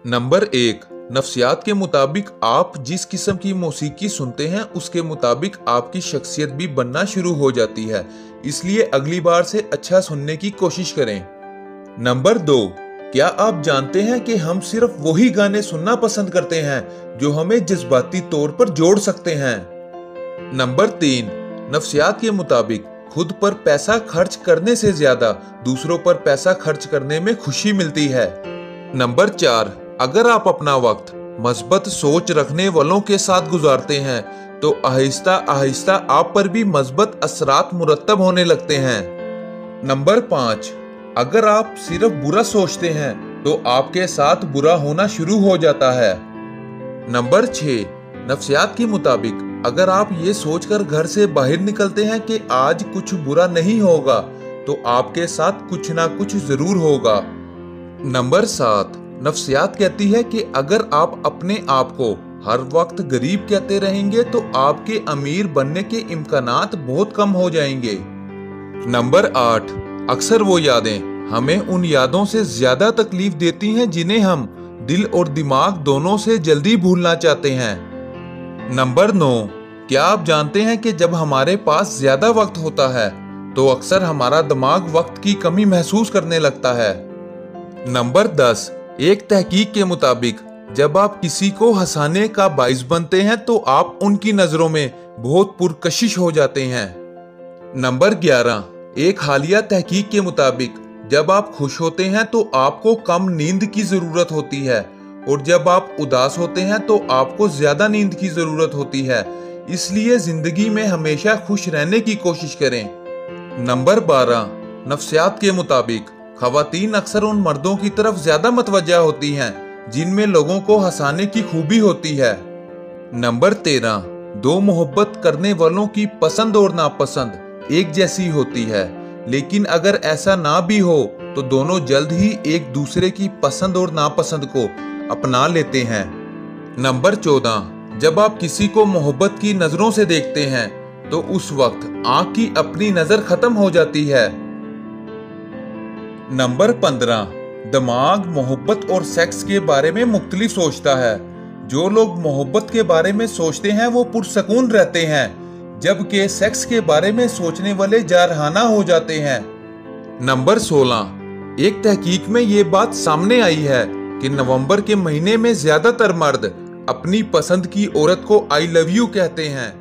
Number 1। नफ्सियात के मुताबिक आप जिस किस्म की मौसीकी सुनते हैं उसके मुताबिक आपकी शख्सियत भी बनना शुरू हो जाती है, इसलिए अगली बार से अच्छा सुनने की कोशिश करें। नंबर 2। क्या आप जानते हैं कि हम सिर्फ वही गाने सुनना पसंद करते हैं जो हमें जज्बाती तौर पर जोड़ सकते हैं। नंबर 3। नफ्सियात के मुताबिक खुद पर पैसा खर्च करने से ज्यादा दूसरों पर पैसा खर्च करने में खुशी मिलती है। नंबर 4। अगर आप अपना वक्त मस्बत सोच रखने वालों के साथ गुजारते हैं तो आहिस्ता आहिस्ता आप पर भी मस्बत असरात मुरतब होने लगते हैं। नंबर 5। अगर आप सिर्फ बुरा सोचते हैं तो आपके साथ बुरा होना शुरू हो जाता है। नंबर 6। नफ्सियात के मुताबिक अगर आप ये सोचकर घर से बाहर निकलते हैं कि आज कुछ बुरा नहीं होगा तो आपके साथ कुछ ना कुछ जरूर होगा। नंबर 7। नफ्सियात कहती है कि अगर आप अपने आप को हर वक्त गरीब कहते रहेंगे तो आपके अमीर बनने के इम्कानात बहुत कम हो जाएंगे। नंबर 8। अक्सर वो यादें हमें उन यादों से ज्यादा तकलीफ देती हैं जिन्हें हम दिल और दिमाग दोनों से जल्दी भूलना चाहते हैं। नंबर 9। क्या आप जानते हैं कि जब हमारे पास ज्यादा वक्त होता है तो अक्सर हमारा दिमाग वक्त की कमी महसूस करने लगता है। नंबर 10। एक तहकीक के मुताबिक जब आप किसी को हंसाने का बाइस बनते हैं तो आप उनकी नजरों में बहुत पुरकशिश हो जाते हैं। नंबर 11। एक हालिया तहकीक के मुताबिक जब आप खुश होते हैं तो आपको कम नींद की जरूरत होती है और जब आप उदास होते हैं तो आपको ज्यादा नींद की जरूरत होती है, इसलिए जिंदगी में हमेशा खुश रहने की कोशिश करें। नंबर 12। नफ्सियात के मुताबिक खवातीन अक्सर उन मर्दों की तरफ ज्यादा मतवज्जा होती हैं जिनमें लोगों को हंसाने की खूबी होती है। नंबर 13। दो मोहब्बत करने वालों की पसंद और नापसंद एक जैसी होती है, लेकिन अगर ऐसा ना भी हो तो दोनों जल्द ही एक दूसरे की पसंद और नापसंद को अपना लेते हैं। नंबर 14। जब आप किसी को मोहब्बत की नजरों से देखते हैं तो उस वक्त आंख की अपनी नजर खत्म हो जाती है। नंबर 15। दिमाग मोहब्बत और सेक्स के बारे में मुख्तलिफ सोचता है। जो लोग मोहब्बत के बारे में सोचते हैं वो पुरसकून रहते हैं, जबकि सेक्स के बारे में सोचने वाले जारहाना हो जाते हैं। नंबर 16। एक तहकीक में ये बात सामने आई है कि नवंबर के महीने में ज्यादातर मर्द अपनी पसंद की औरत को आई लव यू कहते हैं।